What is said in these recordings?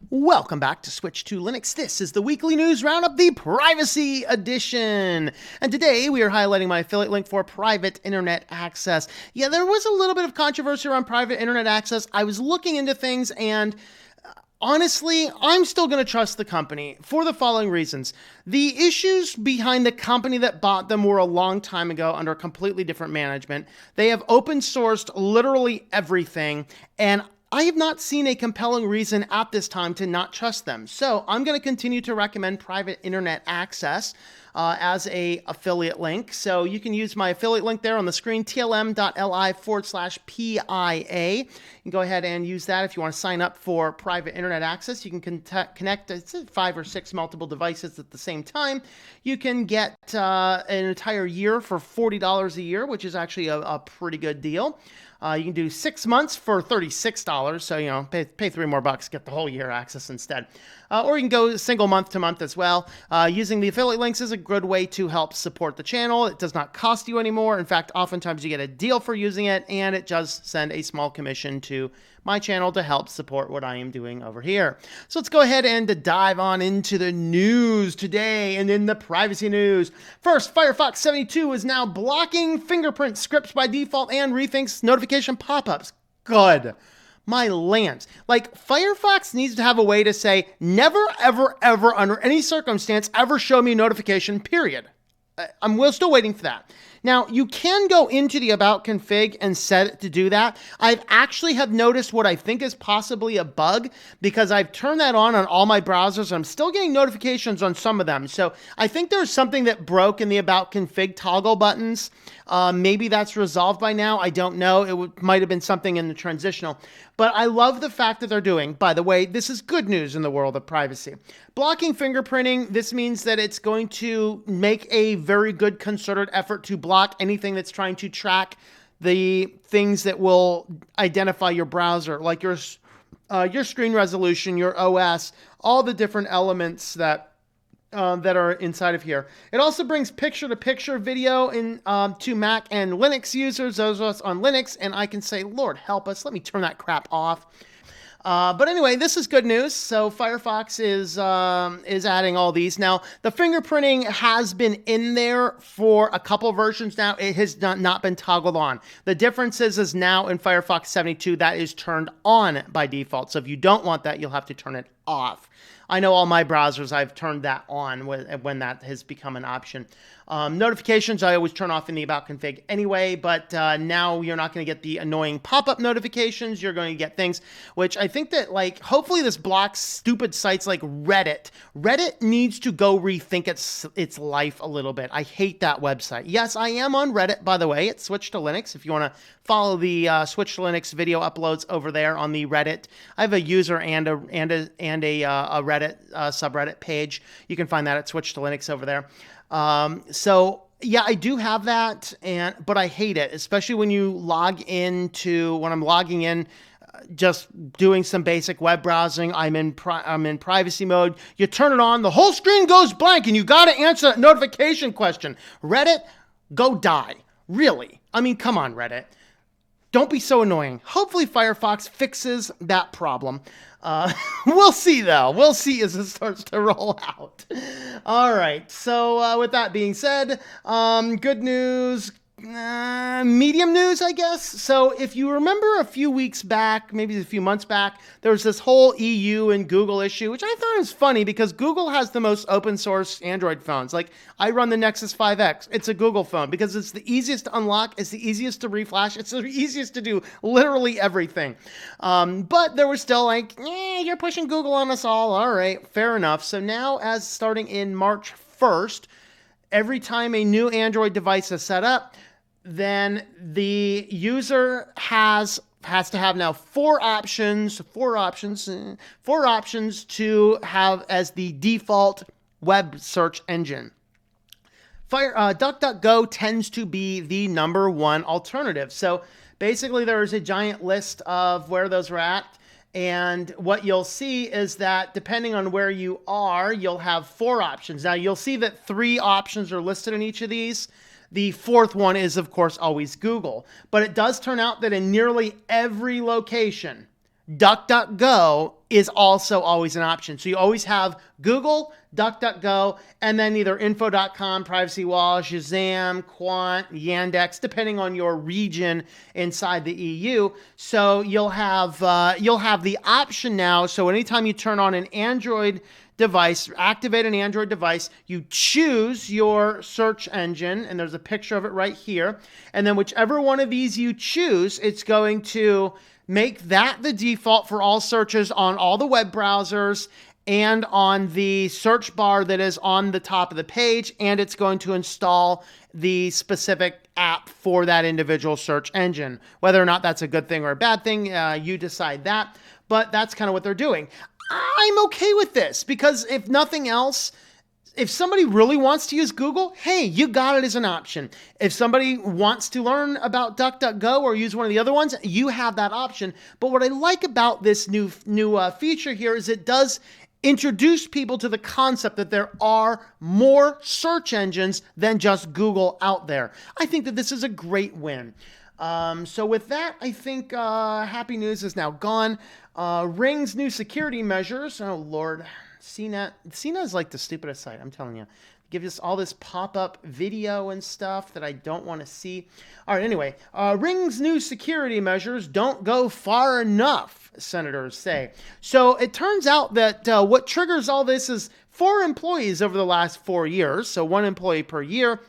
Welcome back to Switch to Linux. This is the weekly news roundup, the privacy edition. And today we are highlighting my affiliate link for private internet access. Yeah, there was a little bit of controversy around private internet access. I was looking into things and honestly, I'm still going to trust the company for the following reasons. The issues behind the company that bought them were a long time ago under completely different management. They have open sourced literally everything, and I have not seen a compelling reason at this time to not trust them. So I'm going to continue to recommend private internet access as a affiliate link. So you can use my affiliate link there on the screen, tlm.li/PIA. You can go ahead and use that if you want to sign up for private internet access. You can connect 5 or 6 multiple devices at the same time. You can get an entire year for $40 a year, which is actually a pretty good deal. You can do 6 months for $36, so pay $3 more, get the whole year access instead. Or you can go single month to month as well. Using the affiliate links is a good way to help support the channel. It does not cost you anymore. In fact, oftentimes you get a deal for using it, and it does send a small commission to my channel to help support what I am doing over here. So let's go ahead and dive on into the news today. And in the privacy news, first, Firefox 72 is now blocking fingerprint scripts by default and rethinks notification pop-ups. Good. My lands. Like, Firefox needs to have a way to say, never, ever, ever, under any circumstance, ever show me a notification, period. I'm still waiting for that. Now, you can go into the About config and set it to do that. I've actually have noticed what I think is possibly a bug because I've turned that on all my browsers. I'm still getting notifications on some of them. So I think there's something that broke in the About config toggle buttons. Maybe that's resolved by now. I don't know. It might have been something in the transitional. But I love the fact that they're doing, by the way, this is good news in the world of privacy. Blocking fingerprinting, this means that it's going to make a very good concerted effort to block anything that's trying to track the things that will identify your browser, like your screen resolution, your OS, all the different elements that are inside of here. It also brings picture-to-picture video to Mac and Linux users, those of us on Linux, and I can say, Lord help us, let me turn that crap off. But anyway, this is good news. So Firefox is adding all these. Now, the fingerprinting has been in there for a couple versions now. It has not been toggled on. The difference is now in Firefox 72, that is turned on by default. So if you don't want that, you'll have to turn it off. I know all my browsers, I've turned that on when that has become an option. Notifications, I always turn off in the About config anyway, but now you're not going to get the annoying pop-up notifications. You're going to get things, which I think that, like, hopefully this blocks stupid sites like Reddit. Reddit needs to go rethink its life a little bit. I hate that website. Yes, I am on Reddit, by the way. It's Switch to Linux. If you want to follow the Switch to Linux video uploads over there on the Reddit, I have a user and a Reddit subreddit page. You can find that at Switch to Linux over there. So yeah, I do have that, but I hate it, especially when when I'm logging in, just doing some basic web browsing. I'm in privacy mode. You turn it on, the whole screen goes blank, and you got to answer that notification question. Reddit, go die. Really? I mean, come on, Reddit. Don't be so annoying. Hopefully Firefox fixes that problem. We'll see, though. We'll see as it starts to roll out. All right. So with that being said, good news. Medium news, I guess. So if you remember a few weeks back, maybe a few months back, there was this whole EU and Google issue, which I thought was funny because Google has the most open source Android phones. Like, I run the Nexus 5X. It's a Google phone because it's the easiest to unlock. It's the easiest to reflash. It's the easiest to do literally everything. But there was still like, you're pushing Google on us all. All right, fair enough. So now, as starting in March 1st, every time a new Android device is set up, then the user has to have now four options to have as the default web search engine. DuckDuckGo tends to be the number one alternative. So basically there is a giant list of where those are at. And what you'll see is that depending on where you are, you'll have 4 options. Now you'll see that 3 options are listed in each of these. The 4th one is, of course, always Google. But it does turn out that in nearly every location, DuckDuckGo is also always an option. So you always have Google, DuckDuckGo, and then either info.com, Privacy Wall, Shazam, Quant, Yandex, depending on your region inside the EU. So you'll have the option now. So anytime you turn on an Android device, activate an Android device, you choose your search engine, and there's a picture of it right here. And then whichever one of these you choose, it's going to make that the default for all searches on all the web browsers and on the search bar that is on the top of the page, and it's going to install the specific app for that individual search engine. Whether or not that's a good thing or a bad thing, you decide that, but that's kind of what they're doing. I'm okay with this because if nothing else, if somebody really wants to use Google, hey, you got it as an option. If somebody wants to learn about DuckDuckGo or use one of the other ones, you have that option. But what I like about this new feature here is it does introduce people to the concept that there are more search engines than just Google out there. I think that this is a great win. So with that, I think Happy News is now gone. Ring's new security measures. Oh, Lord. CNET is like the stupidest site, I'm telling you. Give us all this pop-up video and stuff that I don't want to see. All right, anyway, Ring's new security measures don't go far enough, senators say. So it turns out that what triggers all this is 4 employees over the last 4 years, so 1 employee per year,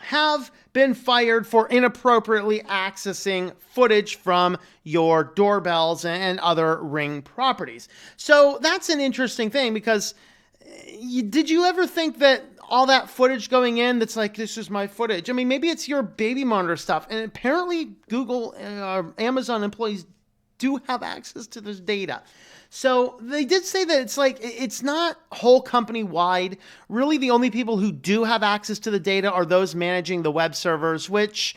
have been fired for inappropriately accessing footage from your doorbells and other Ring properties. So that's an interesting thing because did you ever think that all that footage going in that's like, this is my footage? I mean, maybe it's your baby monitor stuff. And apparently Google, Amazon employees do have access to this data. So they did say that it's not whole company wide. Really, the only people who do have access to the data are those managing the web servers, which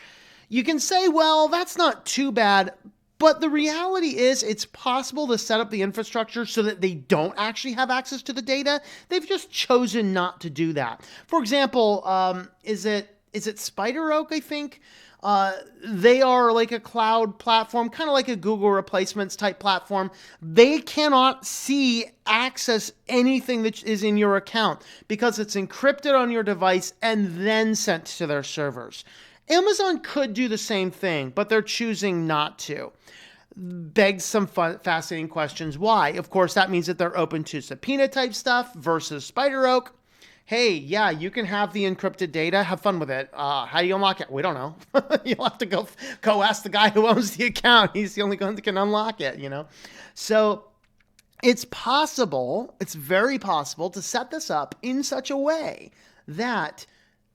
you can say, well, that's not too bad. But the reality is it's possible to set up the infrastructure so that they don't actually have access to the data. They've just chosen not to do that. For example, is it Spider Oak, I think? They are like a cloud platform, kind of like a Google replacements type platform. They cannot access anything that is in your account because it's encrypted on your device and then sent to their servers. Amazon could do the same thing, but they're choosing not to. Begs some fascinating questions. Why? Of course, that means that they're open to subpoena type stuff versus Spider Oak. Hey, yeah, you can have the encrypted data. Have fun with it. How do you unlock it? We don't know. You'll have to go ask the guy who owns the account. He's the only one that can unlock it, So it's possible, it's very possible to set this up in such a way that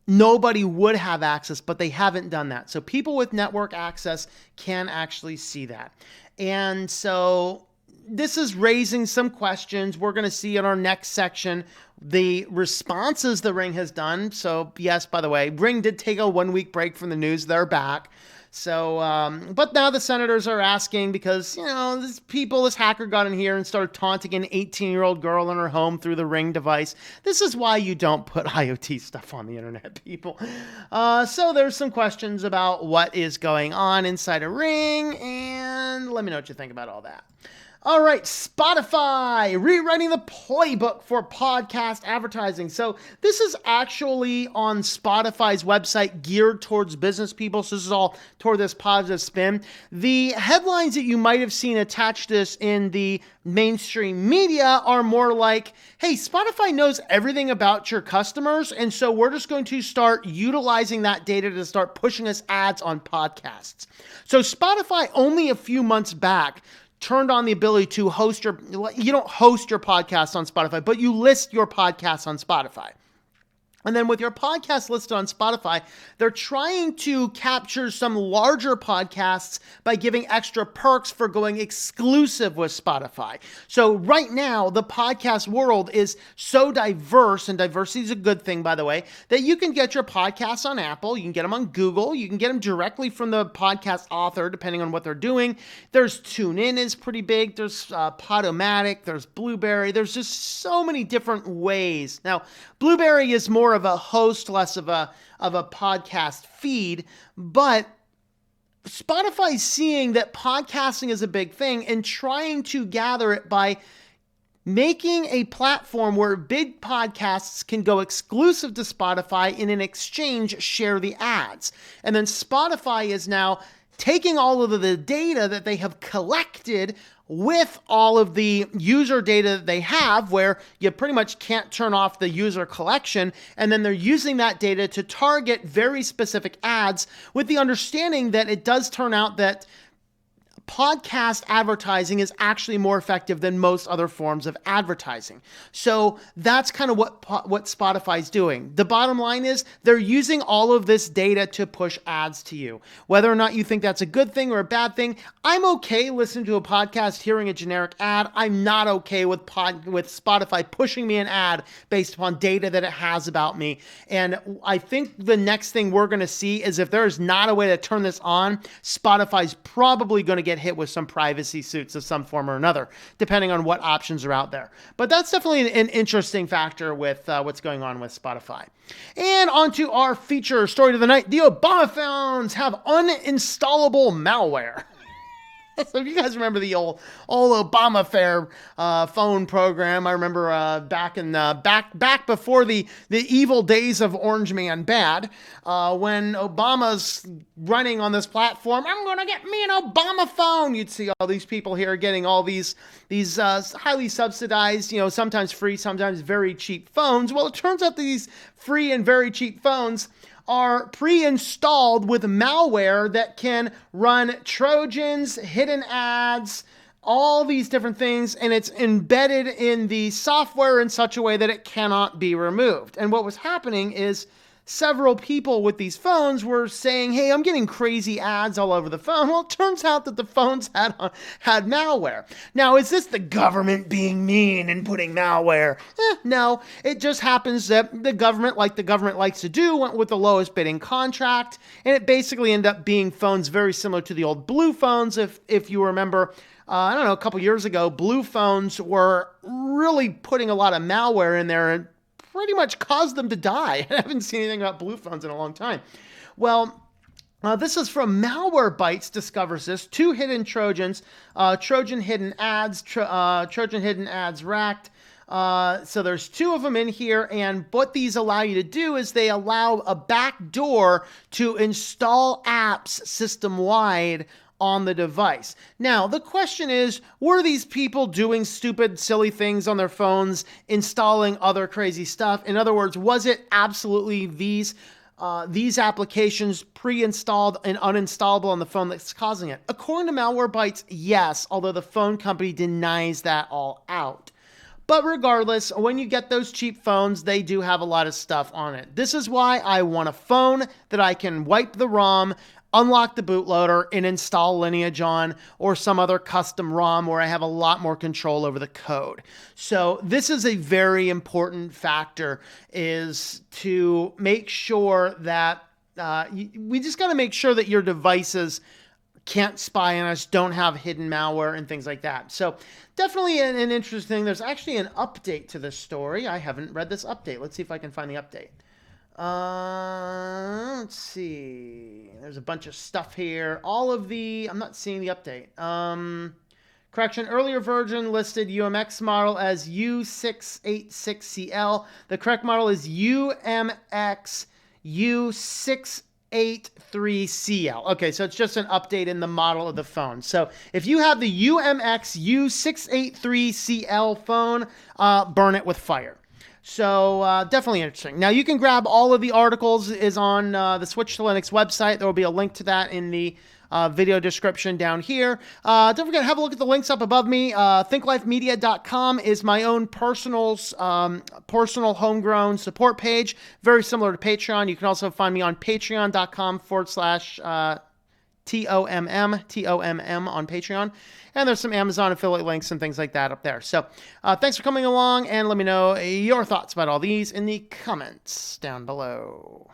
nobody would have access, but they haven't done that. So people with network access can actually see that. And so this is raising some questions. We're going to see in our next section the responses the Ring has done. So yes, by the way, Ring did take a 1-week break from the news. They're back. So, but now the senators are asking because, this hacker got in here and started taunting an 18-year-old girl in her home through the Ring device. This is why you don't put IoT stuff on the internet, people. So there's some questions about what is going on inside a Ring, and let me know what you think about all that. All right, Spotify, rewriting the playbook for podcast advertising. So this is actually on Spotify's website geared towards business people. So this is all toward this positive spin. The headlines that you might have seen attached to this in the mainstream media are more like, hey, Spotify knows everything about your customers, and so we're just going to start utilizing that data to start pushing us ads on podcasts. So Spotify, only a few months back, turned on the ability to you don't host your podcast on Spotify, but you list your podcast on Spotify. And then with your podcast listed on Spotify, they're trying to capture some larger podcasts by giving extra perks for going exclusive with Spotify. So right now, the podcast world is so diverse, and diversity is a good thing, by the way, that you can get your podcasts on Apple, you can get them on Google, you can get them directly from the podcast author, depending on what they're doing. There's TuneIn is pretty big. There's Podomatic. There's Blueberry. There's just so many different ways. Now, Blueberry is more of a host, less of a podcast feed, but Spotify's seeing that podcasting is a big thing and trying to gather it by making a platform where big podcasts can go exclusive to Spotify and in exchange share the ads. And then Spotify is now taking all of the data that they have collected with all of the user data that they have, where you pretty much can't turn off the user collection, and then they're using that data to target very specific ads with the understanding that it does turn out that podcast advertising is actually more effective than most other forms of advertising. So that's kind of what Spotify's doing. The bottom line is they're using all of this data to push ads to you. Whether or not you think that's a good thing or a bad thing, I'm okay listening to a podcast, hearing a generic ad. I'm not okay with Spotify pushing me an ad based upon data that it has about me. And I think the next thing we're going to see is if there's not a way to turn this on, Spotify's probably going to get hit with some privacy suits of some form or another, depending on what options are out there. But that's definitely an interesting factor with what's going on with Spotify. And on to our feature story of the night. The Obamaphones have uninstallable malware. So if you guys remember the old Obamafare phone program, I remember back before the evil days of Orange Man Bad, when Obama's running on this platform, I'm going to get me an Obama phone. You'd see all these people here getting all these highly subsidized, sometimes free, sometimes very cheap phones. Well, it turns out that these free and very cheap phones are pre-installed with malware that can run Trojans, hidden ads, all these different things, and it's embedded in the software in such a way that it cannot be removed. And what was happening is several people with these phones were saying, hey, I'm getting crazy ads all over the phone. Well, it turns out that the phones had malware. Now, is this the government being mean and putting malware? No, it just happens that the government, like the government likes to do, went with the lowest bidding contract, and it basically ended up being phones very similar to the old blue phones. If you remember, I don't know, a couple years ago, blue phones were really putting a lot of malware in there and pretty much caused them to die. I haven't seen anything about blue phones in a long time. Well, this is from Malware Bytes discovers this. 2 hidden Trojans, Trojan hidden ads, Trojan hidden ads racked. So there's 2 of them in here, and what these allow you to do is they allow a back door to install apps system-wide on the device. Now, the question is, were these people doing stupid, silly things on their phones, installing other crazy stuff? In other words, was it absolutely these applications pre-installed and uninstallable on the phone that's causing it? According to Malware Bytes, yes, although the phone company denies that all out. But regardless, when you get those cheap phones, they do have a lot of stuff on it. This is why I want a phone that I can wipe the ROM, unlock the bootloader, and install Lineage on, or some other custom ROM where I have a lot more control over the code. So this is a very important factor, is to make sure that we just got to make sure that your devices can't spy on us, don't have hidden malware and things like that. So definitely an interesting thing. There's actually an update to this story. I haven't read this update. Let's see if I can find the update. Let's see. There's a bunch of stuff here. I'm not seeing the update. Correction, earlier version listed UMX model as U686CL. The correct model is UMX U683CL. Okay, so it's just an update in the model of the phone. So if you have the UMX U683CL phone, burn it with fire. So definitely interesting. Now you can grab all of the articles is on the Switch to Linux website. There will be a link to that in the video description down here. Don't forget to have a look at the links up above me. thinklifemedia.com is my own personal homegrown support page, very similar to Patreon. You can also find me on patreon.com/TOMM on Patreon. And there's some Amazon affiliate links and things like that up there. So thanks for coming along, and let me know your thoughts about all these in the comments down below.